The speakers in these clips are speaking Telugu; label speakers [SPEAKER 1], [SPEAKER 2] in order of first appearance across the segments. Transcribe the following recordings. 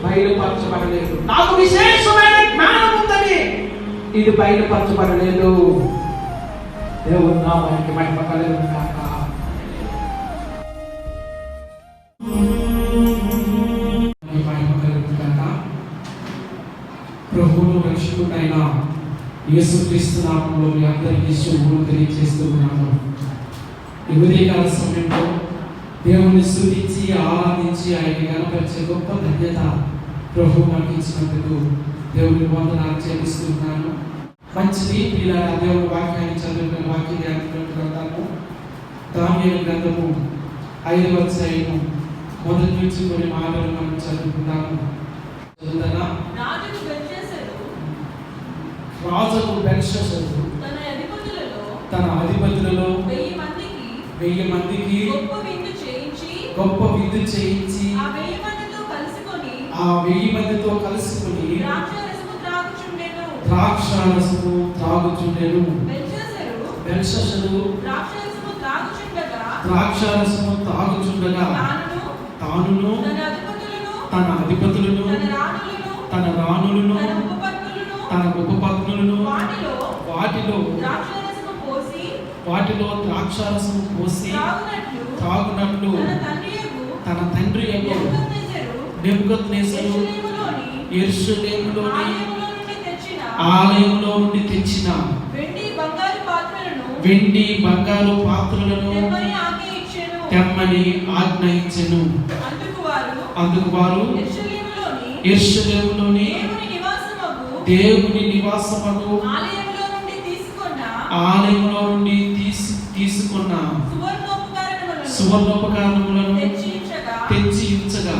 [SPEAKER 1] బయలుపరచబడలేదు. నాకు విశేషమైన జ్ఞానం ఉందని ఇది బయలుపరచబడలేదు. దేవుని నామానికి మహిమ కలుగును గాక. మహిమ కలుగును గాక. ప్రభువును రక్షకుడైన యేసుక్రీస్తు నామములో మీ అందరికీ శుభములు తెలియజేస్తూ ఉన్నాను. ఈ ఉదయకాల సమయంలో దేవుని స్తుతించి ఆరాధించి ఆయన కనపరిచే గొప్ప ధన్యత ప్రభు నాకు ఇచ్చినందుకు దేవుని వందనాలు చెల్లిస్తున్నాను. మంచిది పిల్లల దేవుని వాక్యాన్ని చదువుకునే వాక్య గ్రంథము దానియేలు గ్రంథము 5వ అధ్యాయము మొదటి నుంచి కొన్ని మాటలు మనం చదువుకుందాము. చదువుతారా? రాజు బెల్షస్సరు తన అధిపతులలో 1000 మందికి గొప్ప విందు చేయించి ఆ 1000 మందితో కలుసుకొని ద్రాక్షారసము త్రాగుచుండెను. బెల్షస్సరు ద్రాక్షారసము త్రాగుచుండగా తానును తన అధిపతులను తన రాణులను తన ఉపపత్నులను వాటిలో ద్రాక్షారసము పోసి త్రాగునట్లు తన తండ్రి నెబుకద్నెజరు యెరూషలేములోని ఆలయంలో నుండి తెచ్చిన వెండి బంగారు పాత్రలను తెమ్మని ఆజ్ఞయించెను. అందుకు వారు యెరూషలేములోని దేవుని నివాసమగు ఆలయంలో నుండి తీసుకున్న సువర్ణోపకరణములను తెచ్చి ఉంచగా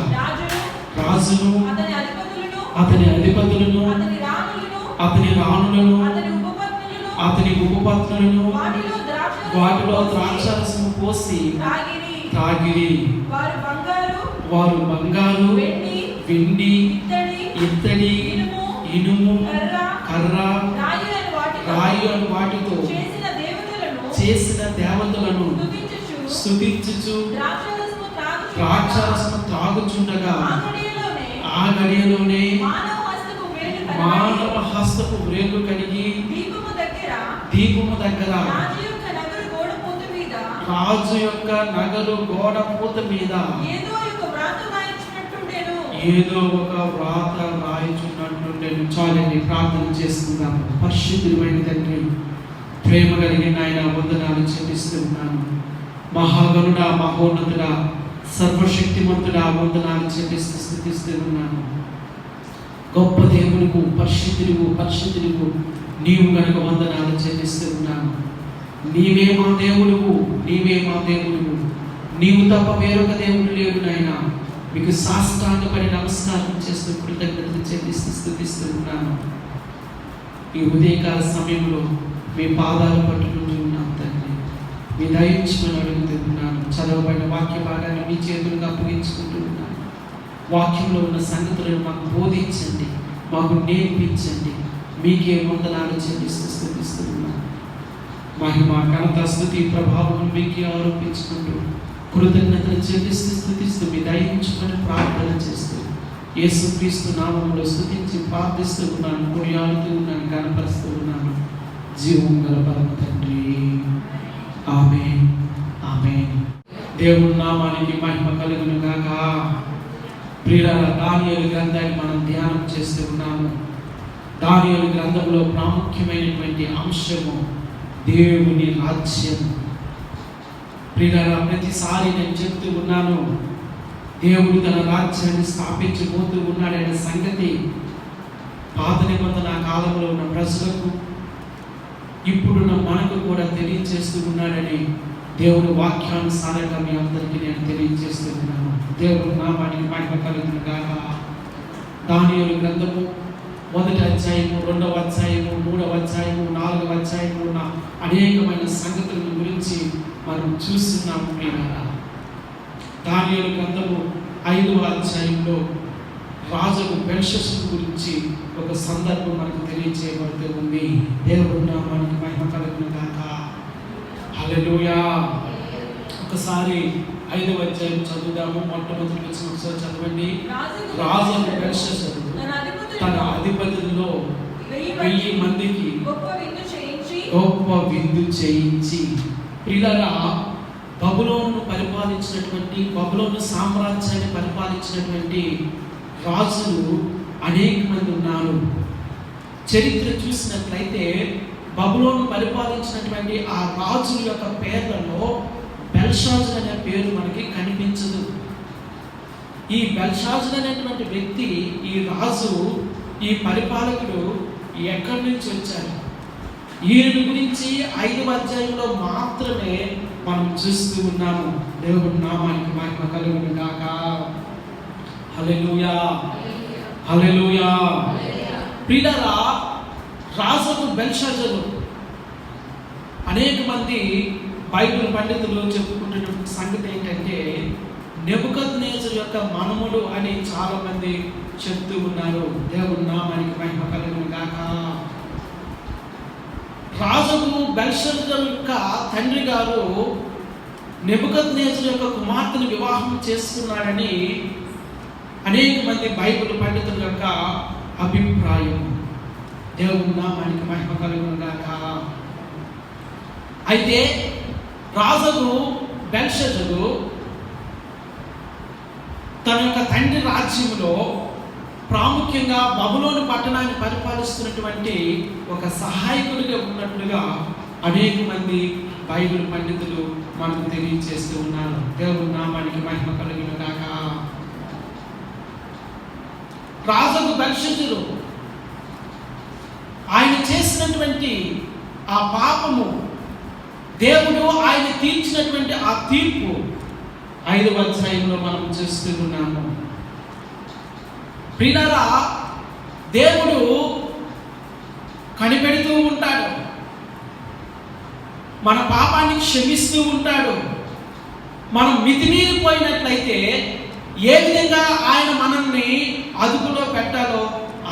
[SPEAKER 1] రాజును అతని అధిపతులను అతని రాణులను అతని ఉపపత్నులను వాటిలో ద్రాక్షారసము పోసి త్రాగిరి. వారు బంగారు వెండి ఇత్తడి ఇనుము కర్ర రాయి అని వాటితో చేసిన దేవతలను స్తుతించుచు ద్రాక్షారసము త్రాగుచుండగా ఆ గడియలోనే మానవ హస్తపు వ్రేలు కలిగి దీపము దగ్గర రాజు యొక్క నగరు గోడ పూత మీద ఏదో ఒక వ్రాత రాయించున్నట్టుండేను. చాలండి, ప్రార్థన చేసుకుందాము. పరిశుద్ధుడైన తండ్రి, ప్రేమ కలిగిన ఆయన వందనాలు చెల్లిస్తున్నాను. మహాగణుడా, మహోన్నతుడా, సర్వశక్తిమంతుడా వందనాలు చెల్లిస్తూ స్తుతిస్తూ ఉన్నాను. గొప్ప దేవునికు పరిశుద్ధుడికు నీవు గనుక వందనాలు చెల్లిస్తూ ఉన్నాను. నీవే మా దేవుడువు, నీవు తప్ప వేరొక దేవుడు లేడు నాయనా. మీకు సాష్టాంగపడి నమస్కారం చేస్తూ కృతజ్ఞతలు చెల్లిస్తూ స్తుతిస్తూ ఉన్నాను. ఈ ఉదయకాల సమయంలో మీ పాదాలు పట్టుకుంటూ ఉన్నాను తండ్రి. మీ దయించమని అడుగుతున్నాను. చదవబడిన వాక్య భాగాన్ని మీ చేతులకు అప్పగించుకుంటూ ఉన్నాను. వాక్యంలో ఉన్న సంగతులను మాకు బోధించండి, మాకు నేర్పించండి. మీకే వందనాలు చెల్లిస్తూ స్తుతిస్తూ ఉన్నాను. మహిమ ఘనత స్తుతి ప్రభావం మీకే ఆరోపించుకుంటూ కృతజ్ఞతలు చెల్లిస్తూ స్తుతిస్తూ మీ దయించుకొని ప్రార్థన చేస్తూ యేసుక్రీస్తు నామములో స్తుతించి ప్రార్థిస్తూ ఉన్నాను, కొనియాడుతూ ఉన్నాను, కనపరుస్తూ ఉన్నాను. జీవం గల పరమ తండ్రి, ఆమేన్, ఆమేన్. దేవుని నామానికి మహిమ కలుగును గాక. ప్రియులారా, దానియేలు గ్రంథాన్ని మనం ధ్యానం చేస్తూ ఉన్నాము. దానియేలు గ్రంథంలో ప్రాముఖ్యమైనటువంటి అంశము దేవుని రాజ్యం. ప్రియులారా, ప్రతిసారి నేను చెప్తూ ఉన్నాను, దేవుడు తన రాజ్యాన్ని స్థాపించబోతూ ఉన్నాడనే సంగతి పాత నిబంధన కాలంలో ఉన్న ప్రజలకు ఇప్పుడున్న మనకు కూడా తెలియజేస్తూ ఉన్నాడని దేవుడు వాక్యానుసారంగా మీ అందరికీ నేను తెలియజేస్తూ ఉన్నాను. దేవుడు నామానికి మహిమ కలుగును గాక. దానియేలు గ్రంథము 1వ అధ్యాయము, 2వ అధ్యాయము, 3వ అధ్యాయము, 4వ అధ్యాయము ఉన్న అనేకమైన సంగతుల గురించి మనం చూస్తున్నాము. ప్రియులారా, దానియేలు గ్రంథము 5వ అధ్యాయంలో రాజు బెల్షస్సరు గురించి ఒక సందర్భం మనకు తెలియజేయబడుతూ ఉంది. దేవుడు నామానికి మహిమ కలుగును గాక. హల్లెలూయా. ఒకసారి 5వ అధ్యాయం చదువుదాము. మొట్టమొదటి వచ్చిన ఒకసారి చదవండి. రాజు బెల్షస్సరు తన అధిపతుల్లో 1000 మందికి గొప్ప విందు చేయించి, ప్రియులారా, బబులోను పరిపాలించినటువంటి, బబులోను సామ్రాజ్యాన్ని పరిపాలించినటువంటి రాజులు అనేక మంది ఉన్నారు. చరిత్ర చూసినట్లయితే బబులోను పరిపాలించినటువంటి ఆ రాజుల యొక్క పేర్లలో బెల్షాజర్ అనే పేరు మనకి కనిపించదు. ఈ బెల్షాజర్ అనేటువంటి వ్యక్తి, ఈ రాజు, ఈ పరిపాలకుడు ఎక్కడి నుంచి వచ్చారు? ఈయన గురించి 5వ అధ్యాయంలో మాత్రమే మనం చూస్తూ ఉన్నాము. దేవుడి నామానికి మహిమ కలుగును గాక. హల్లెలూయా, హల్లెలూయా. ప్రియులారా, రాజు బెల్షాజరు అనేక మంది బైబిల్ పండితులు చెప్పుకుంటున్న సంగతి ఏంటంటే నెబుకద్నెజరు యొక్క మనముడు అని చాలా మంది చెప్తూ ఉన్నారు. దేవుడి నామానికి మహిమ కలుగును గాక. రాజు బెల్షాజరు యొక్క తండ్రి గారు నెబుకద్నెజరు యొక్క కుమార్తెను వివాహం చేసుకున్నాడని అనేక మంది బైబిల్ పండితుల యొక్క అభిప్రాయం. దేవుడి నామానికి మహిమ కలుగును గాక. అయితే రాజు బెల్షాజరు తన యొక్క తండ్రి రాజ్యంలో ప్రాముఖ్యంగా బబులోను పట్టణాన్ని పరిపాలిస్తున్నటువంటి ఒక సహాయకుడిగా ఉన్నట్లుగా అనేక మంది బైబిల్ పండితులు మనకు తెలియజేస్తూ ఉన్నారు. దేవుడి నామానికి మహిమ కలుగును గాక. రాజు బెల్షాజరు ఆయన చేసినటువంటి ఆ పాపము, దేవుడు ఆయన తీర్చినటువంటి ఆ తీర్పు 5వ అధ్యాయంలో మనం చూస్తూ ఉన్నాము. ప్రియులారా, దేవుడు కనిపెడుతూ ఉంటాడు, మన పాపాన్ని క్షమిస్తూ ఉంటాడు. మనం మితిమీరిపోయినట్లయితే ఏ విధంగా ఆయన మనల్ని అదుపులో పెట్టాలో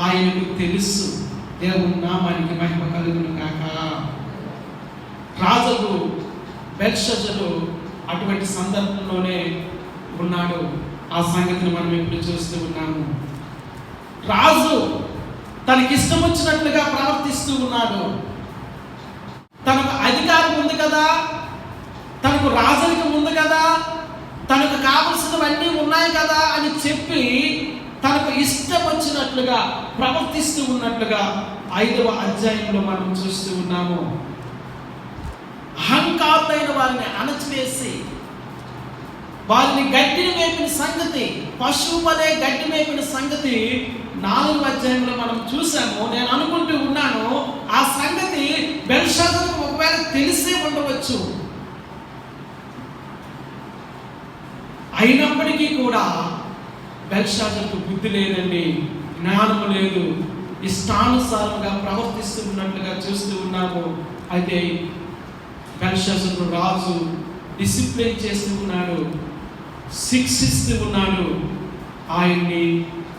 [SPEAKER 1] ఆయనకు తెలుసు. దేవుని నామానికి మహిమ కలుగును గాక. రాజు బెల్షాజరు అటువంటి సందర్భంలోనే ఉన్నాడు. ఆ సంగతిని మనం ఇప్పుడు చూస్తూ ఉన్నాము. రాజు తనకిష్టం వచ్చినట్లుగా ప్రవర్తిస్తూ ఉన్నాడు. తనకు అధికారం ఉంది కదా, తనకు రాజరికం ఉంది కదా, తనకు కావలసినవన్నీ ఉన్నాయి కదా అని చెప్పి తనకు ఇష్టం వచ్చినట్లుగా ప్రవర్తిస్తూ ఉన్నట్లుగా 5వ అధ్యాయంలో మనం చూస్తూ ఉన్నాము. అహంకారులైన వారిని అణచివేసి వారిని గడ్డిని మేపిన సంగతి, పశువు వలె గడ్డి మేపిన సంగతి 4వ అధ్యాయంలో మనం చూసాము. నేను అనుకుంటూ ఉన్నాను, ఆ సంగతి బెల్షాజరుకు ఒకవేళ తెలిసే ఉండవచ్చు. అయినప్పటికీ కూడా బెల్షాజరుకు బుద్ధి లేదండి, జ్ఞానము లేదు, ఇష్టానుసారంగా ప్రవర్తిస్తూ ఉన్నట్లుగా చూస్తూ ఉన్నాము. అయితే బెల్షాజరు రాజు డిసిప్లిన్ చేస్తూ ఉన్నాడు, శిక్షిస్తూ ఉన్నాడు, ఆయన్ని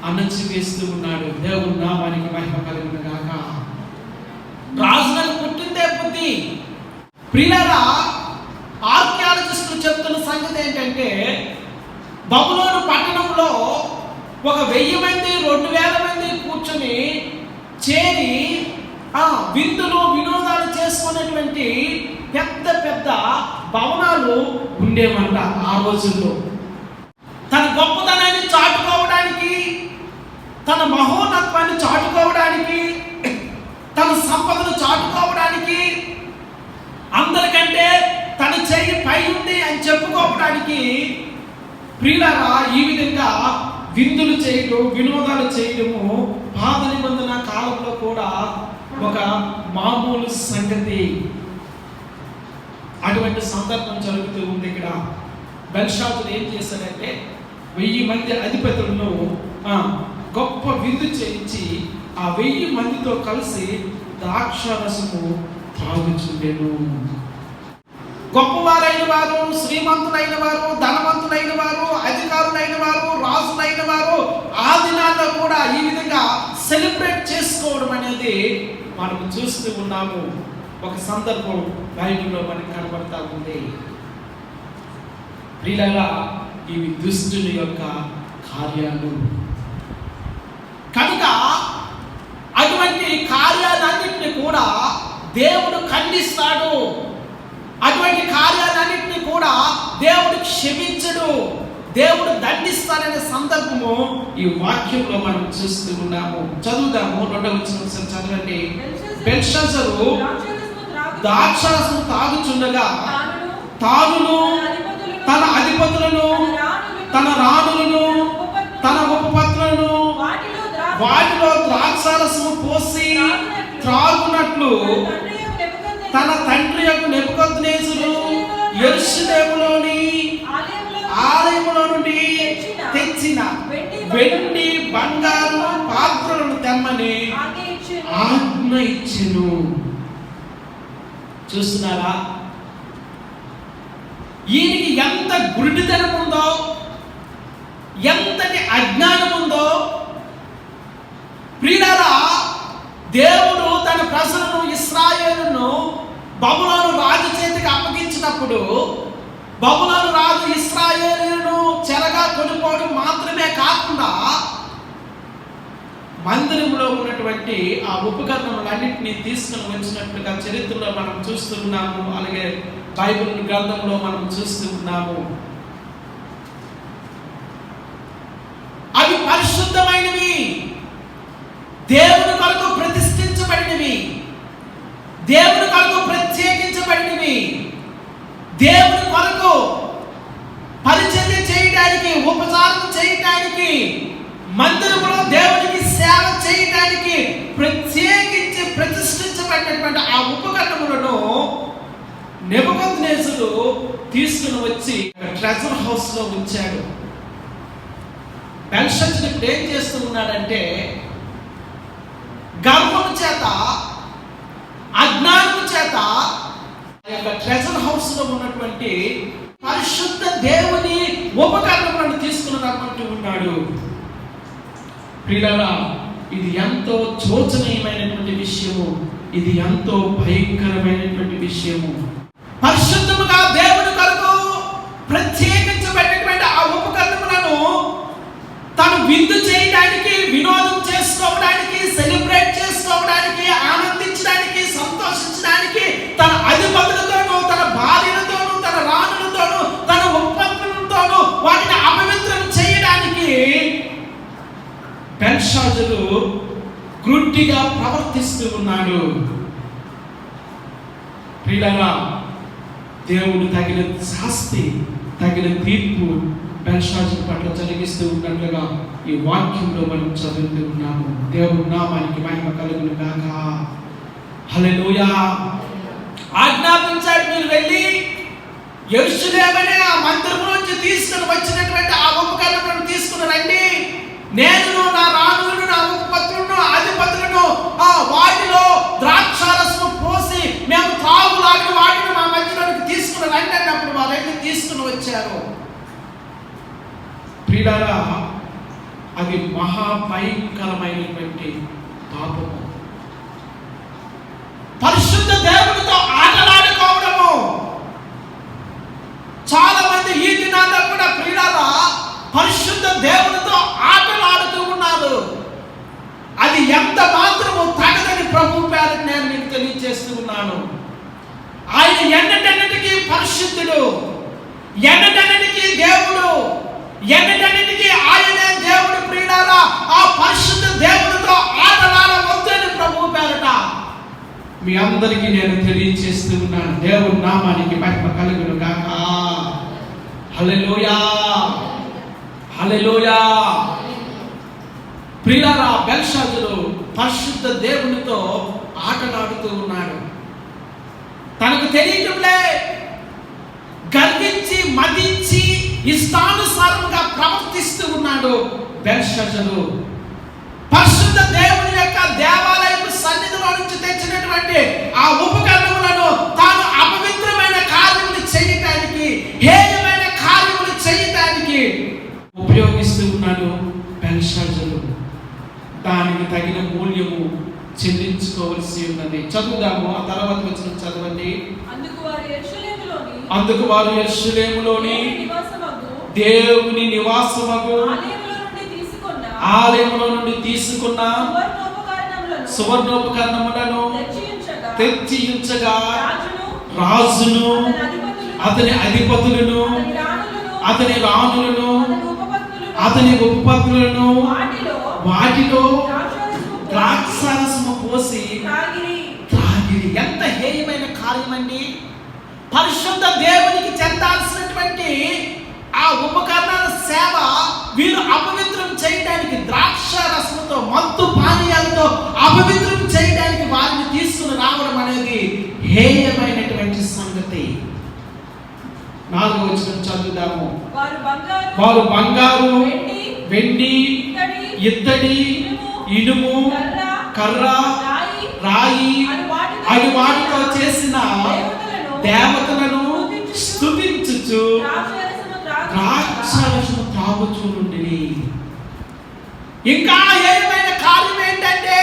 [SPEAKER 1] అణచివేస్తూ ఉన్నాడు. దేవుడి నామానికి మహిమ కలుగును గాక. రాజులకు పుట్టిందే బుద్ధి. ప్రియులారా, ఆర్కియాలజిస్టులు చెప్తున్న సంగతి ఏంటంటే బబులోను పట్టణంలో 1000 మంది 2000 మంది కూర్చొని చేరి విందులు వినోదాలు చేసుకునేటువంటి పెద్ద పెద్ద భవనాలు ఉండేవంట ఆ రోజుల్లో. తన గొప్పతనాన్ని చాటుకోవడానికి, తన మహోన్నత్వాన్ని చాటుకోవడానికి, తన సంపదను చాటుకోవడానికి, అందరికంటే తన చెయ్యి పై ఉండి రండి అని చెప్పుకోవడానికి ప్రియులారా ఈ విధంగా విందులు చేయడం, వినోదాలు చేయడము పాత నిబంధన కాలంలో కూడా ఒక మామూలు సంగతి. అటువంటి సందర్భం జరుగుతూ ఉంది. ఇక్కడ బెల్షాజరు ఏం చేశాడంటే 1000 మంది అధిపతులను గొప్ప విందు చేయించి ఆ 1000 మందితో కలిసి ద్రాక్షారసము తాగుచుండెను. గొప్పవారైన వారు, శ్రీమంతులైన వారు, ధనవంతులైన వారు, అధికారులైన వారు, రాజులైన వారు ఆ దినాల్లో కూడా ఈ విధంగా సెలబ్రేట్ చేసుకోవడం అనేది మనం చూస్తూ ఉన్నాము. ఒక సందర్భం బైబిల్లో మనకు కనబడతా ఉంది. ప్రియులారా, ఇవి దుష్టుని యొక్క కార్యాలు. కనుక అటువంటి కార్యాలన్నింటినీ కూడా దేవుడు ఖండిస్తాడు. అటువంటి కార్యాలన్నింటినీ కూడా దేవుడు క్షమించడు, దేవుడు దండిస్తాడనే సందర్భము ఈ వాక్యంలో మనం చూస్తూ ఉన్నాము. చదువుదాము. 2వ వచనం చదవండి. బెల్షాజరు ద్రాక్షారసము తాగుచుండగా తానును తన అధిపతులను, తన రాణులను, తన ఉపపత్నులను వాటిలో ద్రాక్షారసము పోసి త్రాగునట్లు తన తండ్రి యొక్క నెబుకద్నెజరు యెరూషలేములోని ఆలయములో నుండి తెచ్చిన వెండి బంగారు పాత్రలను తెమ్మని ఆజ్ఞ ఇచ్చెను. చూస్తున్నారా, ఈయనకి ఎంత గురుడితనం ఉందో, ఎంతటి అజ్ఞానం ఉందో. ప్రియులారా, దేవుడు తన ప్రజలను, ఇశ్రాయేలును బబులోను రాజు చేతికి అప్పగించినప్పుడు బబులోను రాజు ఇశ్రాయేలును చెరగా కొనుక్కోవడం మాత్రమే కాకుండా మందిరంలో ఉన్నటువంటి ఆ ఉపకరణములన్నింటినీ తీసుకుని వచ్చినట్లుగా చరిత్రలో మనం చూస్తూ ఉన్నాము. అలాగే బైబిల్ గ్రంథంలో మనం చూస్తూ ఉన్నాము. అవి పరిశుద్ధమైనవి, దేవుని కొరకు ప్రతిష్ఠించబడినవి, దేవుని కొరకు ప్రత్యేకించబడినవి, దేవుని కొరకు పరిచర్య చేయడానికి, ఉపచారం చేయడానికి, మందిరంలో దేవునికి సేవ చేయడానికి ప్రత్యేకించి ప్రతిష్ఠించబడినటువంటి ఆ ఉపకరణములను నెబుకద్నెజరు తీసుకుని వచ్చి ట్రెజర్ హౌస్ లో ఉంచాడు. బెల్షాజరు ఇప్పుడు ఏం చేస్తూ ఉన్నాడంటే, గర్వము చేత, అజ్ఞానము చేత ట్రెజర్ హౌస్ లో ఉన్నటువంటి పరిశుద్ధ దేవుని ఉపకరణములను తీసుకుని రమ్మంటూ ఉన్నాడు. ప్రియులారా, ఇది ఎంతో శోచనీయమైనటువంటి విషయము, ఇది ఎంతో భయంకరమైనటువంటి విషయము. పరిశుద్ధముగా దేవుని కొరకు ప్రత్యేకించబడినటువంటి ఆ ఉపకరణములను తను విందు చేయడానికి, వినోదం చేసుకోవడానికి, సెలబ్రేట్ చేసుకోవడానికి, ఆనందించడానికి, సంతోషించడానికి, తన అధిపతులతోనూ, తన భార్యలతోనూ, తన రాణులతోనూ, తన ఉపపత్నులతోనూ వాటిని అపవిత్రం చేయడానికి బెల్షాజరు గ్రుడ్డిగా ప్రవర్తిస్తూ ఉన్నాడు. ప్రియులారా, దేవుడు తగిన శాస్తి, తగిన తీర్పు బెల్షాజరు పట్ల జరిగిస్తూ ఉన్నట్లుగా ఈ వాక్యంలో మనం చదువుతూ ఉన్నాము. దేవుడి నామానికి మహిమ కలుగును గాక. హల్లెలూయా. ఆజ్ఞాపించాడు, మీరు వెళ్ళి యెరూషలేమనే ఆ మందిరంలోంచి తీసుకుని వచ్చినటువంటి ఆ ఉపకరణములను తీసుకుని రండి. నేను, నా రాణులను, నా ఉపపత్నులను, అధిపతులను వాటిలో ద్రాక్షారసము పోసి మేము త్రాగులాగిన వాటిని మా మధ్యలోకి తీసుకుని రండి అన్నప్పుడు వాళ్ళని తీసుకుని వచ్చారు. ప్రియులారా, అది మహాభయంకరమైనటువంటి పాపము. పరిశుద్ధ దేవుడితో ఆటలాడుకోవడము. చాలా మంది ఈ దినాల్లో కూడా ప్రియులారా పరిశుద్ధ దేవుడితో ఆటలాడుతూ ఉన్నారు. అది ఎంత మాత్రము తగదని ప్రభు పేరట నేను మీకు తెలియజేస్తూ ఉన్నాను. ఆయన ఎన్నటన్నిటికీ పరిశుద్ధుడు, ఎన్నటన్నిటికీ దేవుడు, ఎన్నటన్నిటికీ ఆయనే దేవుడు. ప్రియులారా, ఆ పరిశుద్ధ దేవుడితో ఆటలాడవద్దని ప్రభు పేరట మీ అందరికీ నేను తెలియజేస్తూ ఉన్నాను. దేవుడి నామానికి మహిమ కలుగును గాక. హల్లెలూయా, హల్లెలూయా. ప్రియులారా, బెల్షాజరు పరిశుద్ధ దేవునితో ఆటలాడుతూ ఉన్నాడు. తనకు తెలియటంలే గర్వించి మదించి ఇష్టానుసారంగా ప్రవర్తిస్తూ ఉన్నాడు బెల్షాజరు. పరిశుద్ధ దేవుని యొక్క దేవాలయపు సన్నిధిలో నుంచి తెచ్చినటువంటి ఆ ఉపకరణములను తాను అపవిత్రమైన కార్యములు చేయటానికి, హేయమైన కార్యములు చేయటానికి ఉపయోగిస్తూ ఉన్నాడు బెల్షాజరు. దానికి తగిన మూల్యము చెల్లించుకోవలసి ఉన్నది. చదువుదాము, ఆ తర్వాత వచ్చిన చదవండి. అందుకు వారు యెరూషలేములోని దేవుని నివాసమగు ఆలయములో నుండి తీసుకున్న సువర్ణోపకరణములను తెచ్చియుంచగా రాజును, అతని అధిపతులను, అతని రాణులను, అతని ఉపపత్నులను వాటిలో ద్రాక్షారసము పోసి త్రాగిరి. ఎంత హేయమైన కార్యమండి! పరిశుద్ధ దేవునికి చెందాల్సినటువంటి ఆ ఉపకరణాల సేవ వీరు అపవిత్రం చేయడానికి, ద్రాక్ష రసముతో, మత్తు పానీయాలతో అపవిత్రం చేయడానికి వారిని తీసుకుని రావడం అనేది హేయమైనటువంటి సంగతి. 4వ వచనం చదువుదాము. వారు బంగారు, వెండి, ఇత్తడి, ఇనుము, కర్ర, రాయి అని వాటితో చేసిన దేవతలను స్తుతించుచు ద్రాక్షారసము త్రాగుచూ నుండిరి. ఇంకా ఏమైనా కార్యం ఏంటంటే,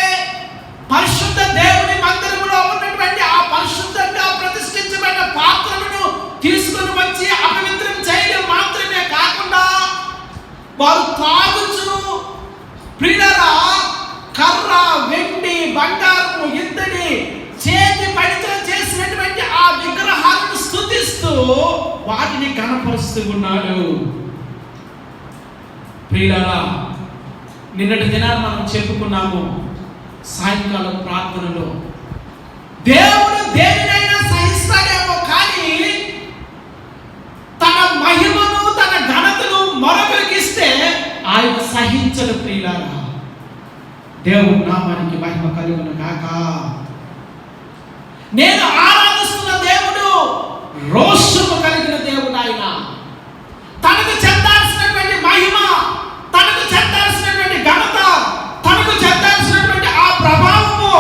[SPEAKER 1] పరిశుద్ధ దేవుని మందిరములో ఉన్నటువంటి ఆ పరిశుద్ధంగా ప్రతిష్ఠించబడిన పాత్రలను తీసుకుని వచ్చి అపవిత్రం చేయడం మాత్రమే కాకుండా వారు త్రాగుచు, ప్రియులారా, కర్ర, వెండి, బంగారము, ఇత్తడి, చేతి పనితో చేసినటువంటి ఆ విగ్రహాలను స్తుతిస్తూ వాటిని కనపరుస్తూ ఉన్నాడు. ప్రియులారా, నిన్నటి దినాన్ని మనం చెప్పుకున్నాము సాయంకాలం ప్రార్థనలో. దేవుడు దేనినైనా సహిస్తాడేమో, కానీ తన మహిమను, తన ఘనతను మరొకరికి ఇస్తే ఆయన సహించడు. ప్రియులారా, దేవుని నామానికి మహిమ కలుగును గాక. నేను ఆరాధిస్తున్న దేవుడు రోషము కలిగిన దేవుడు. ఆయన తనకు చెందాల్సినటువంటి మహిమ, తనకు చెందాల్సినటువంటి ఘనత, తనకు చెందాల్సినటువంటి ఆ ప్రభావము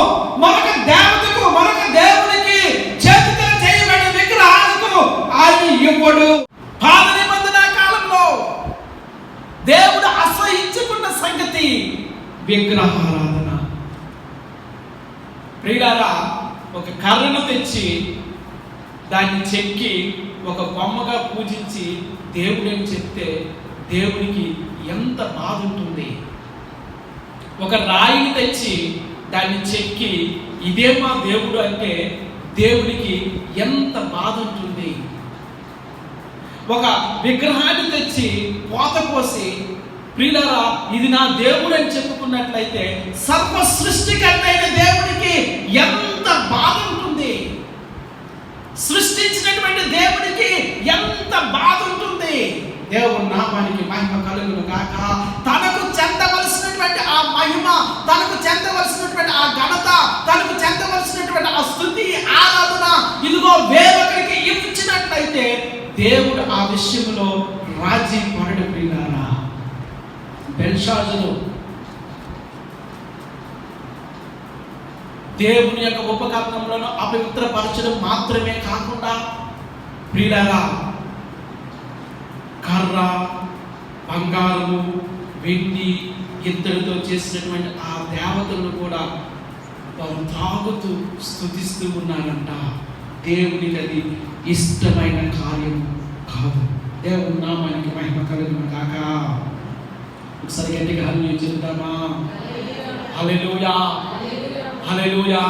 [SPEAKER 1] మరొక దేవతకు, మరొక దేవునికి, చేతితో చేయబడిన విగ్రహాలకు ఆయన ఇవ్వడు. పాత నిబంధన కాలంలో దేవుడు అసహించుకున్న సంగతి విగ్రహారాధన. ప్రియులారా, ఒక కర్రను తెచ్చి దాన్ని చెక్కి ఒక బొమ్మగా పూజించి దేవుడని చెప్తే దేవునికి ఎంత బాధ ఉంటుంది. ఒక రాయిని తెచ్చి దాన్ని చెక్కి ఇదే మా దేవుడు అంటే దేవుడికి ఎంత బాధ ఉంటుంది. ఒక విగ్రహాన్ని తెచ్చి పోత పోసి, ప్రియులారా, ఇది నా దేవుడు అని చెప్పుకున్నట్లయితే సర్వ సృష్టికర్త అయిన దేవుడికి ఎంత బాధ ఉంటుంది. సృష్టించినటువంటి దేవుడికి ఎంత బాధ ఉంటుంది. దేవుని నామానికి మహిమ కలుగును గాక. తనకు చెందవలసినటువంటి ఆ మహిమ, తనకు చెందవలసినటువంటి ఆ ఘనత, తనకు చెందవలసినటువంటి ఆ స్తుతి, ఆరాధన ఇదిగో వేరొకరికి ఇచ్చినట్లయితే దేవుడు ఆ విషయంలో రాజీ పడడు. ప్రియులారా, బెల్షాజరు దేవుని యొక్క ఉపకరణములను అపవిత్రపరచడం మాత్రమే కాకుండా, ప్రియులారా, కర్ర, బంగారము, వెండి, ఇత్తడితో చేసినటువంటి ఆ దేవతలను కూడా వారు త్రాగుతూ స్తుతిస్తూ ఉన్నారంట. దేవునికి అది ఇష్టమైన కార్యం కాదు. దేవుని నామానికి మహిమ కలుగును గాక. ఒకసారి గట్టిగా హల్లెలూయా చెప్తామా? హల్లెలూయా, హల్లెలూయా.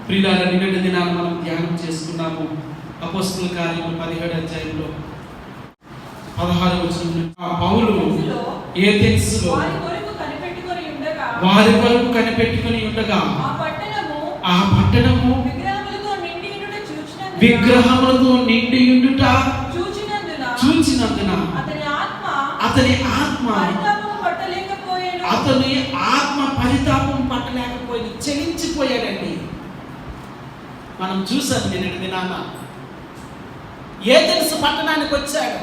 [SPEAKER 1] ప్రియులారా, నిన్నటి దినాన్ని మనం ధ్యానం చేసుకున్నాము. అపోస్తలుల కార్యములు 17వ అధ్యాయంలో 16వ వచనం, పౌలు ఏథెన్సులో వారి కొరకు కనిపెట్టుకొని ఉండగా ఆ పట్టణము విగ్రహములతో నిండి ఉండుట చూచినందున చూచినందున అతని ఆత్మ పరితాపం పట్టలేకపోయింది, చలించిపోయాడండి. మనం చూసాం నిన్నటి దినాన ఏథెన్స్ పట్టణానికి వచ్చాడు.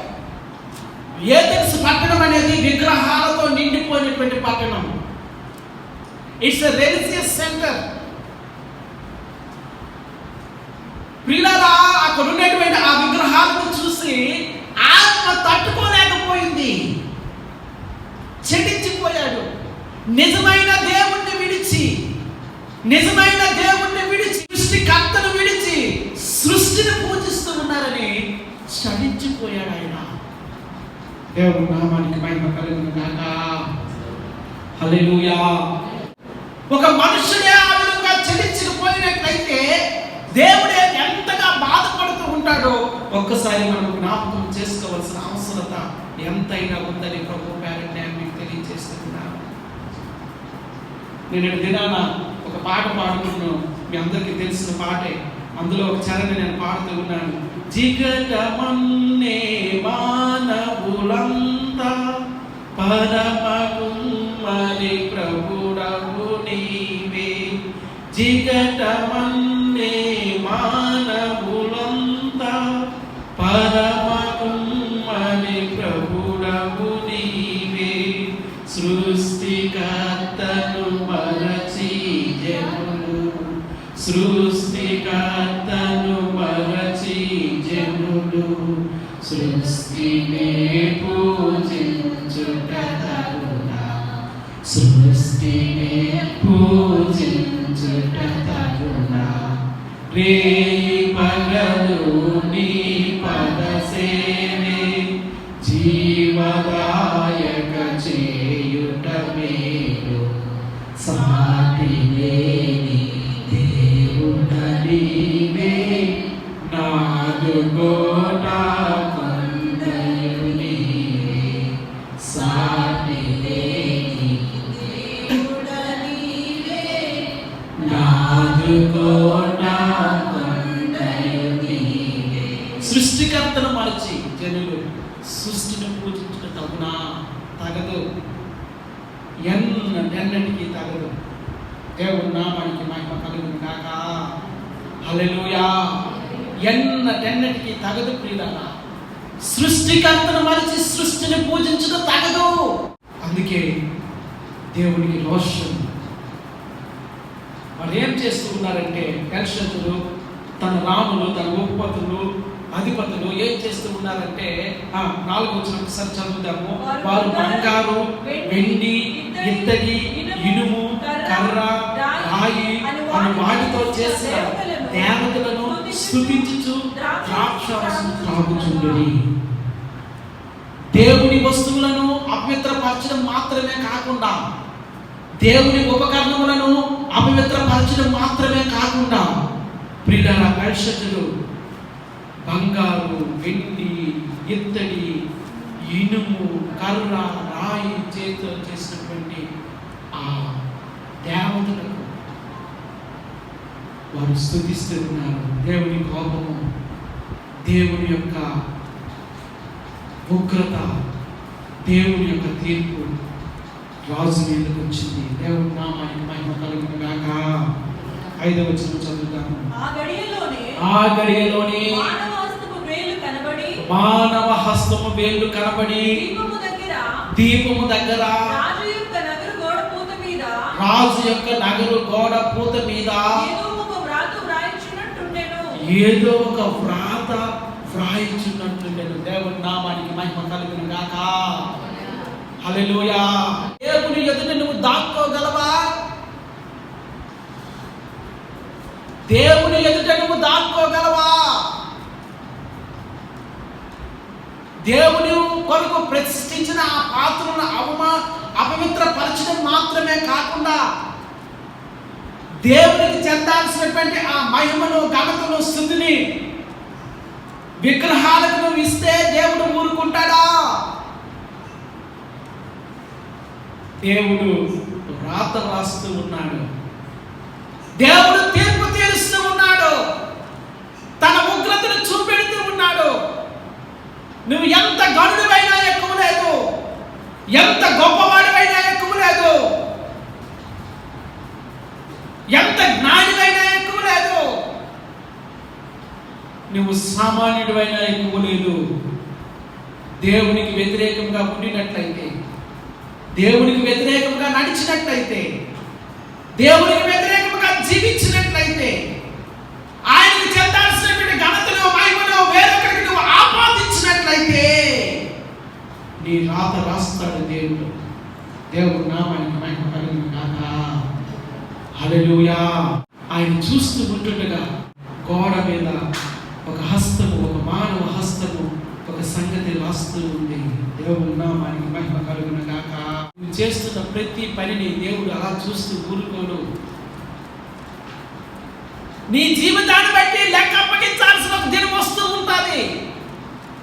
[SPEAKER 1] ఏథెన్స్ పట్టణం అనేది విగ్రహాలతో నిండిపోయినటువంటి పట్టణం. It's a religious centre. ప్రియులారా, అక్కడ ఉన్నటువంటి ఆ విగ్రహాలను చూసి ఆత్మ తట్టుకోలేకపోయింది, చెడించిపోయాడు. నిజమైన దేవుణ్ణి విడిచి సృష్టికర్తను విడిచి సృష్టిని పూజిస్తూ ఉన్నారని చలించిపోయాడు ఆయన. దేవుని నామానికి మహిమ కలుగును గాక. హల్లెలూయా. ఒక మనుషుడే ఆ విధంగా చలించిపోయినట్లయితే దేవుడే ఎంతగా బాధపడుతూ ఉంటాడో ఒక్కసారి మనం జ్ఞాపకం చేసుకోవాల్సిన అవసరత ఎంతైనా ఉందని ప్రభు పేరట నేను మీకు తెలియజేస్తున్నాను. నేను దినాన ఒక పాట పాడుతున్నాను, మీ అందరికీ తెలిసిన పాటే. అందులో ఒక చరణి నేను పాడుతూ ఉన్నాను. జిగటమన్నే మానవులంతా పరమకుమ్మరి ప్రభుడవు నీవే. జిగటమన్నే మానవులంతా పరమకుమ్మరి ప్రభుడవు నీవే. సృష్టికర్తను మరచి జనులు, సృష్టికర్తను మరచి జనులు సృష్టినే పూజించుట తగునా, సృష్టినే పూజించుట తగునా. రేయి పగలు నీ పద సేవే జీవదాయక చేయుట మేలు. సాటి లేని దేవుడ నీవే, నాదు గోట కొండయు నీవే. సాటి లేని దేవుడ నీవే, నాదు గోట కొండయు నీవే. సృష్టికర్తను మరచి జనులు సృష్టిని పూజించుట తగునా, తగదు, ఎన్నటికీ తగదు. దేవుని నామానికి మహిమ కలుగును గాక. హల్లెలూయా. ఎన్నటికీ తగదు ప్రియులారా. సృష్టికర్తను మరిచి సృష్టిని పూజించుట తగదు. అందుకే దేవునికి రోషం. వాళ్ళు ఏం చేస్తూ ఉన్నారంటే బెల్షస్సరు తన రాములు, తన ఉపపతులు, అధిపతులు ఏం చేస్తూ ఉన్నారంటే 4వ వచనం ఒకసారి చదువుదాము. వారు బంగారు, వెండి, ఇత్తడి, ఇనుము, కర్ర, రాయి అని వాటితో చేసిన దేవతలను స్తుతించుచు ద్రాక్షారసం త్రాగుచుండిరి. దేవుని వస్తువులను అపవిత్రపరచడం మాత్రమే కాకుండా, దేవుని ఉపకరణములను అపవిత్రపరచడం మాత్రమే కాకుండా, ప్రియులారా, బెల్షస్సరు బంగారు, వెండి, ఇత్తడి, ఇనుము, కర్ర, రాయి చేతితో చేసినటువంటి ఆ దేవతలకు వారు స్తుతిస్తూ ఉన్నారు. దేవుని కోపము, దేవుని యొక్క ఉగ్రత, దేవుని యొక్క తీర్పు రాజు మీదకి వచ్చింది. దేవుని నామానికి మహిమ కలుగును గాక. 5వ వచనం చదువుతాము. ఆ గడియలోనే మానవ హస్తము వేళ్ళు కనబడి దీపము దగ్గర రాజు యొక్క నగరు గోడ పూత మీద ఏదో ఒక వ్రాత వ్రాయించున్నట్టుండెను. దేవుని నామానికి మహిమ కలుగును గాక. హల్లెలూయా. దేవుని ఎదుట నువ్వు దాక్కోగలవా? దేవుని ఎదుట నువ్వు దాక్కోగలవా? దేవుని కొరకు ప్రతిష్ఠించిన ఆ పాత్రను అపవిత్రపరచడం మాత్రమే కాకుండా, దేవునికి చెందాల్సినటువంటి ఆ మహిమను, ఘనతను, స్తుతిని విగ్రహాలకు నువ్వు ఇస్తే దేవుడు ఊరుకుంటాడా? దేవుడు రాత రాస్తూ ఉన్నాడు. దేవుడు తీర్పు తీరుస్తూ ఉన్నాడు. తన ఉగ్రతను చూపెడుతూ ఉన్నాడు. నువ్వు ఎంత గనుడివైనా ఎక్కువ లేదు, ఎంత గొప్పవాడివైనా ఎక్కువ లేదు, ఎంత జ్ఞానివైనా ఎక్కువ లేదు, నువ్వు సామాన్యుడివైనా ఎక్కువ లేదు. దేవునికి వ్యతిరేకంగా ఉండినట్లయితే, దేవునికి వ్యతిరేకంగా నడిచినట్లయితే, దేవునికి వ్యతిరేకంగా జీవించినట్లయితే, ఆయనకు చెందాల్సినటువంటి ఘనతను మహిమను వేరొకరికి నువ్వు ఆపాదించినట్లయితే నీ రాత రాస్తాడు దేవుడు. దేవుడు నామానికి మహిమ కలుగును గాక. హల్లెలూయా. ఆయన చూస్తూ ఉంటుండగా గోడ మీద ఒక హస్తము, ఒక మానవ హస్తము ఒక సంగతి రాస్తూ ఉంది. దేవుడు నామానికి మహిమ కలుగును గాక. నువ్వు చేస్తున్న ప్రతి పనిని దేవుడు అలా చూస్తూ ఊరుకోడు. నీ జీవితాన్ని బట్టి లెక్క అప్పగించాల్సిన ఒక దినం వస్తూ ఉంటుంది.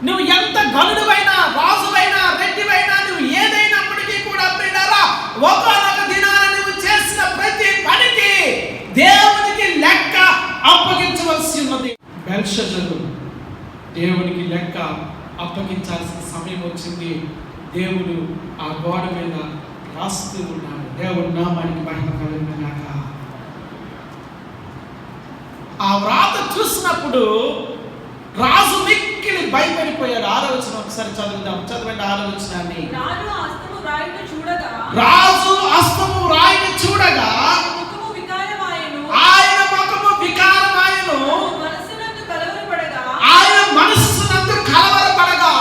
[SPEAKER 1] నువ్వు ఎంత గనుడివైనా, రాజువైనా, రెడ్డివైనా, నువ్వు ఏదైనప్పటికీ కూడా ప్రియులారా, ఒకానొక దినాన నువ్వు చేసిన ప్రతి పనికి దేవునికి లెక్క అప్పగించవలసి ఉన్నది. బెల్షస్సరు దేవునికి లెక్క అప్పగించాల్సిన సమయం వచ్చింది. దేవుడు ఆ గోడ మీద రాస్తూ ఉన్నాడు. దేవుడు నామానికి మహిమ కలుగును గాక. ఆ వ్రాత చూసినప్పుడు రాజు మిక్కిలి భయపడిపోయాడు. 6వ వచనం ఒకసారి చదువుదాం. చదవండి 6వ వచనాన్ని. రాజు హస్తము వ్రాయిని చూడగా ఆయన ముఖము వికారమాయెను. ఆయన మనస్సునందు కలవరపడగా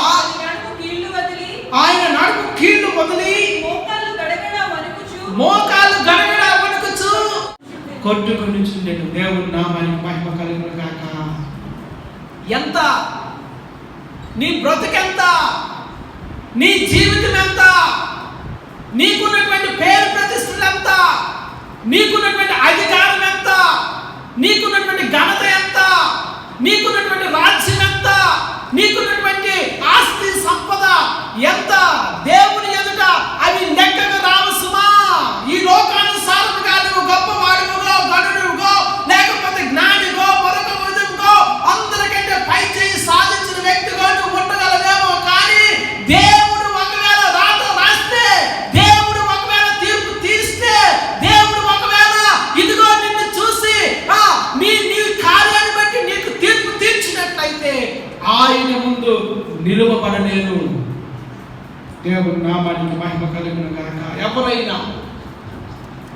[SPEAKER 1] ఆయన నడుము కీళ్లు వదిలి మోకాలు గడగడ వణుకుచు కొట్టుకొనిచుండెను. దేవుడు నామానికి మహిమ కలుగును గాక. ఎంత నీ బ్రతుకెంత, నీ జీవితం ఎంత, నీకున్నటువంటి పేరు ప్రతిష్టలు ఎంత, నీకున్నటువంటి అధికారం ఎంత, నీకున్నటువంటి ఘనత ఎంత, నీకున్నటువంటి రాజ్యం ఎంత, నీకున్నటువంటి ఆస్తి సంపద ఎంత, దేవుని ఎదుట అవి లెక్కకు రావు సుమా. ఈ లోకానుసారముగా నువ్వు గొప్పవాడివో, గనుడివో, లేకపోతే జ్ఞానిగో, మరొక విధంగా అందరికంటే పై చేయి సాధించిన వ్యక్తిగా నువ్వు ఉండగలవేమో. కానీ దేవుడు ఒకవేళ రాత రాస్తే, దేవుడు ఒకవేళ తీర్పు తీస్తే, దేవుడు ఒకవేళ ఇదిగో నిన్ను చూసి నీ కార్యాన్ని బట్టి నీకు తీర్పు తీర్చినట్లయితే ఆయన ముందు నిలువబడలేను. దేవుడు నామానికి మహిమ కలుగును గాక.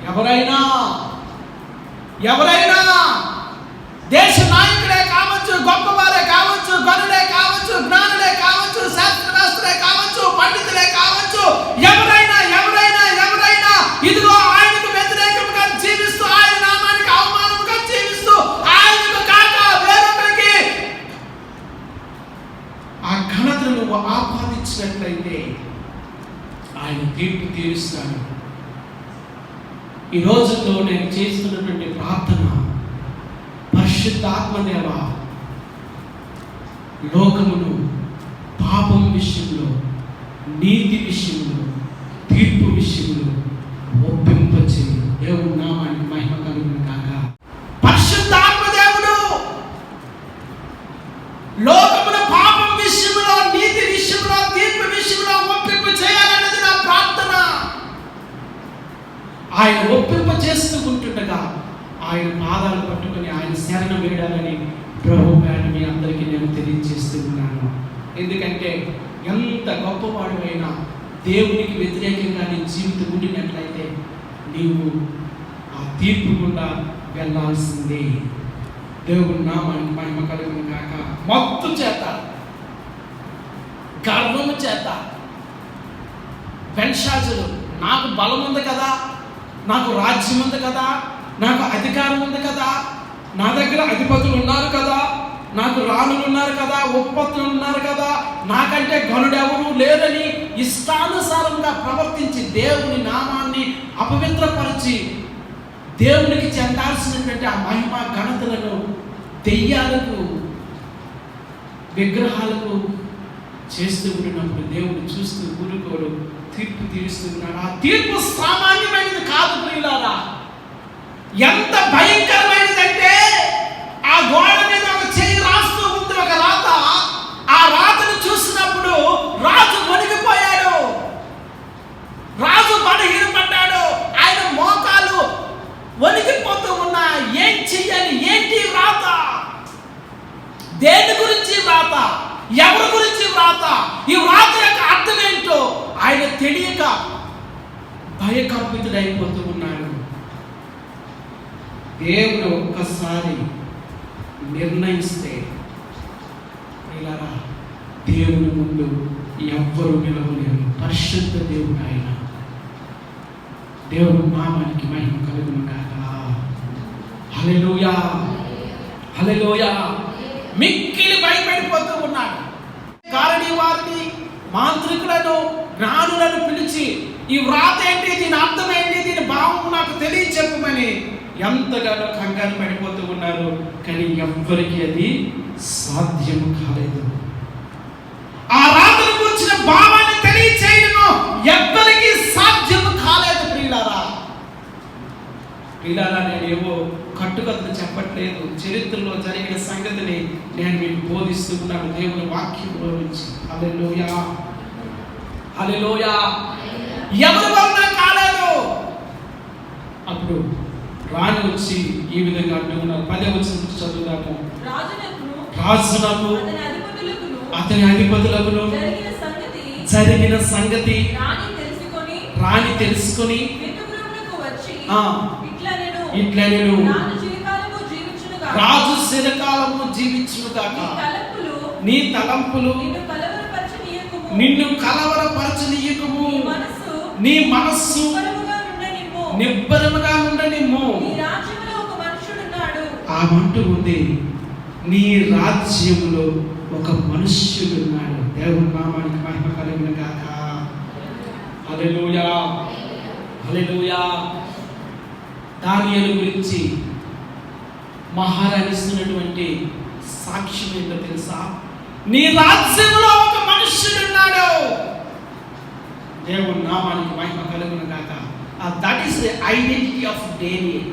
[SPEAKER 1] ఎవరైనా దేశ నాయకులే కావచ్చు, గొప్పవారే కావచ్చు, గనులే కావచ్చు, జ్ఞానులే కావచ్చు, శాస్త్రవేత్తలే కావచ్చు, పండితులే కావచ్చు, ఎవరైనా ఇదిగో ఆయనకు వ్యతిరేకంగా జీవిస్తూ, ఆయన నామానికి అవమానంగా జీవిస్తూ, ఆయనకు కాక వేరొకరికి ఆ ఘనతను నువ్వు ఆపాదించినట్లయితే ఆయన తీర్పు తీరుస్తాడు. ఈ రోజుల్లో నేను చేస్తున్నటువంటి ప్రార్థన, పరిశుద్ధాత్మదేవ లోకమును పాపం విషయంలో, నీతి విషయంలో, తీర్పు విషయంలో ఒప్పింపచేయి. దేవుడు నామానికి మహిమ కలుగును గాక. పరిశుద్ధాత్మదేవుడు లోకమును పాపం విషయంలో, నీతి విషయంలో, తీర్పు విషయంలో ఒప్పింపు చేయాలన్నది నా ప్రార్థన. ఆయన ఒప్పింప చేస్తూ ఉంటుండగా ఆయన పాదాలు పట్టుకొని ఆయన శరణ వేడాలని ప్రభు పేర మీ అందరికీ నేను తెలియజేస్తూ ఉన్నాను. ఎందుకంటే ఎంత గొప్పవాడువైనా దేవునికి వ్యతిరేకంగా నీ జీవితం ఉండినట్లయితే నీవు ఆ తీర్పు గుండా వెళ్ళాల్సిందే. దేవుడు నామానికి మహిమ కలుగును గాక. మత్తు చేత, గర్వము చేత బెల్షస్సరు నాకు బలం ఉంది కదా, నాకు రాజ్యం ఉంది కదా, నాకు అధికారం ఉంది కదా, నా దగ్గర అధిపతులు ఉన్నారు కదా, నాకు రాణులు ఉన్నారు కదా, ఉపపత్తులు ఉన్నారు కదా, నాకంటే గనుడెవరు లేదని ఇష్టానుసారంగా ప్రవర్తించి దేవుని నామాన్ని అపవిత్రపరిచి దేవునికి చెందాల్సినటువంటి ఆ మహిమ ఘనతలను దెయ్యాలకు, విగ్రహాలకు చేస్తూ ఉండినప్పుడు దేవుడు చూస్తూ ఊరుకోడు, తీర్పు తీరుస్తూ ఉన్నాడు. ఆ తీర్పు సామాన్యమైనది కాదు ప్రియులారా. ఎంత భయంకరమైనదంటే ఆ గోడ మీద ఒక చేయి రాస్తూ ఉంది ఒక రాత. ఆ రాతను చూసినప్పుడు ఎవరి గురించి వ్రాత, ఈ వ్రాత యొక్క అర్థం ఏంటో ఆయన తెలియక భయకంపితుడైపోతూ ఉన్నాడు. దేవుడు ఒక్కసారి నిర్ణయిస్తే ఇలారా దేవుని ముందు ఎవ్వరు నిలవలేరు. పరిశుద్ధ దేవుడు ఆయన. దేవుడు నామానికి మహిమ కలుగును గాక. హల్లెలూయా, హల్లెలూయా. మిక్కిలి భయపడిపోతూ ఉన్నాడు. కారణి వారిని, మాంత్రికులను, జ్ఞానులను పిలిచి ఈ వ్రాత ఏంటి, దీని అర్థం ఏంటి, దీని భావం నాకు తెలియచెప్పమని ఎంతగానో కంగారు పడిపోతూ ఉన్నారు. కానీ ఎవ్వరికి అది సాధ్యము కాలేదు. ఆ రాతను కూర్చిన భావాన్ని తెలియచేయడము ఎవ్వరికి సాధ్యము కాలేదు. ప్రియులారా, నేనేవో కట్టుకథలు చెప్పట్లేదు. చరిత్రలో జరిగిన సంగతిని నేను మీకు బోధిస్తూ ఉన్నాను దేవుని వాక్యంలో నుంచి. హల్లెలూయా, హల్లెలూయా. ఎవరి వలన కాలేదు. అప్పుడు రాణి వచ్చి ఈ విధంగా అంటున్నారు. 10వ వచనం చదువుదాము. రాజునకు అతని అధిపతులకు జరిగిన సంగతి రాణి తెలుసుకొని ఇట్లా నేను రాజు చిరకాలము జీవించునుగాక. నీ తలంపులు నిన్ను కలవరపరచనీయకుము. నీ మనస్సు నిబ్బరముగా ఉండనిమ్ము. ఆ మాట ఉంది, నీ రాజ్యములో ఒక మనుష్యుడున్నాడు. దేవుని నామానికి మహిమ కలుగును గాక. హల్లెలూయా, హల్లెలూయా. దానియేలు గురించి మహారాణి ఇస్తున్నటువంటి సాక్ష్యం ఏంటో తెలుసా? నీ రాజ్యంలో ఒక మనుష్యుడున్నాడు. దేవుని నామానికి మహిమ కలుగును గాక. That is the identity of Daniel.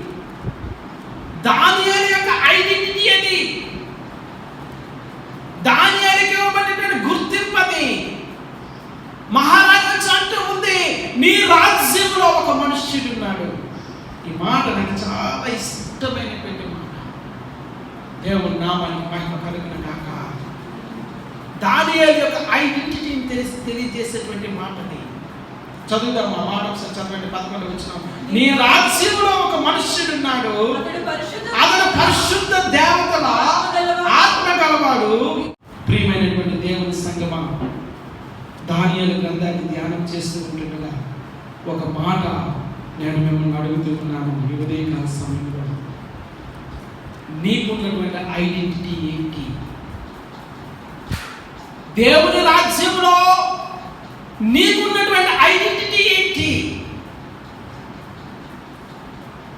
[SPEAKER 1] దానియేలు యొక్క ఐడెంటిటీ అది. దానియేలుకి ఇవ్వబడిన గుర్తింపు అది. మహారాజు అంటూ ఉంది, నీ రాజ్యంలో ఒక మనుష్యుడున్నాడు. ఈ మాట నాకు చాలా ఇష్టమైనటువంటి మాట. దేవుని నామానికి మహిమ కలుగును గాక. దానియేలు యొక్క ఐడెంటిటీని తెలియజేసేటువంటి మాటని చదువుదాం. ఆ మాట ఒకసారి చదవండి. 11వ వచనం. నీ రాజ్యంలో ఒక మనుష్యుడున్నాడు, అతడు పరిశుద్ధ దేవతల ఆత్మ గలవాడు. ప్రియమైనటువంటి దేవుని సంగమా, దానియేలు గ్రంథాన్ని ధ్యానం చేస్తూ ఉంటుండగా ఒక మాట నేను మిమ్మల్ని అడుగుతూ ఉన్నాను. ఈ ఉదయకాల సమయంలో నీకున్నటువంటి ఐడెంటిటీ ఏంటి? దేవుని రాజ్యంలో నీకున్నటువంటి ఐడెంటిటీ ఏంటి?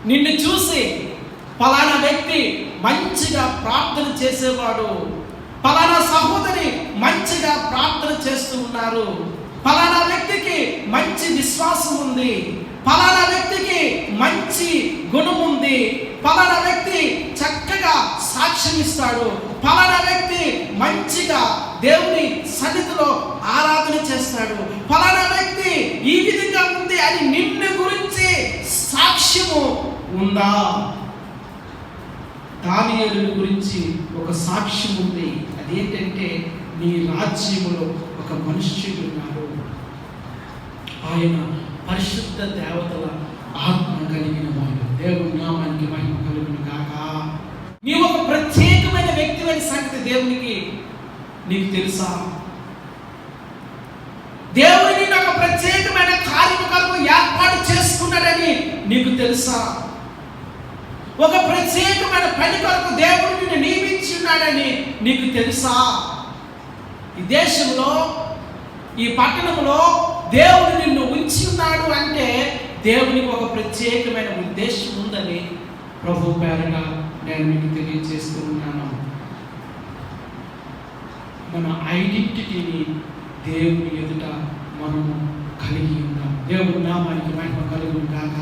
[SPEAKER 1] నిన్ను చూసి ఫలానా వ్యక్తి మంచిగా ప్రార్థన చేసేవాడు, ఫలానా సహోదరి మంచిగా ప్రార్థన చేస్తూ ఉన్నారు, ఫలానా వ్యక్తికి మంచి విశ్వాసం ఉంది, ఫలానా వ్యక్తికి మంచి గుణం ఉంది, ఫలానా వ్యక్తి చక్కగా సాక్ష్యం ఇస్తాడు, ఫలానా వ్యక్తి మంచిగా దేవుని సన్నిధిలో ఆరాధన చేస్తాడు, ఫలానా వ్యక్తి ఈ విధంగా ఉంది అని నిన్ను గురించి సాక్ష్యము ఉందా? దానియేలు గురించి ఒక సాక్ష్యం ఉంది. అదేంటంటే నీ రాజ్యములో ఒక మనుష్యుడు ఉన్నాడు, ఆయన పరిశుద్ధ దేవతల ఆత్మ కలిగిన వాడు. దేవుని నామానికి మహిమ కలుగును గాక. నీవు ఒక ప్రత్యేకమైన వ్యక్తిమైన సంగతి దేవునికి నీకు తెలుసా? దేవుడు నిన్ను ఒక ప్రత్యేకమైన కార్యము కొరకు ఏర్పాటు చేసుకున్నాడని నీకు తెలుసా? ఒక ప్రత్యేకమైన పని కొరకు దేవుడు నిన్ను నియమించి ఉన్నాడని నీకు తెలుసా? ఈ దేశంలో, ఈ పట్టణంలో దేవుడు నిన్ను ఉంచి ఉన్నాడు అంటే దేవునికి ఒక ప్రత్యేకమైన ఉద్దేశం ఉందని ప్రభు పేరట నేను మీకు తెలియజేస్తూ ఉన్నాను. మన ఐడెంటిటీని దేవుని ఎదుట మనము కలిగి ఉన్నాం. దేవుని నామానికి మహిమ కలుగును గాక.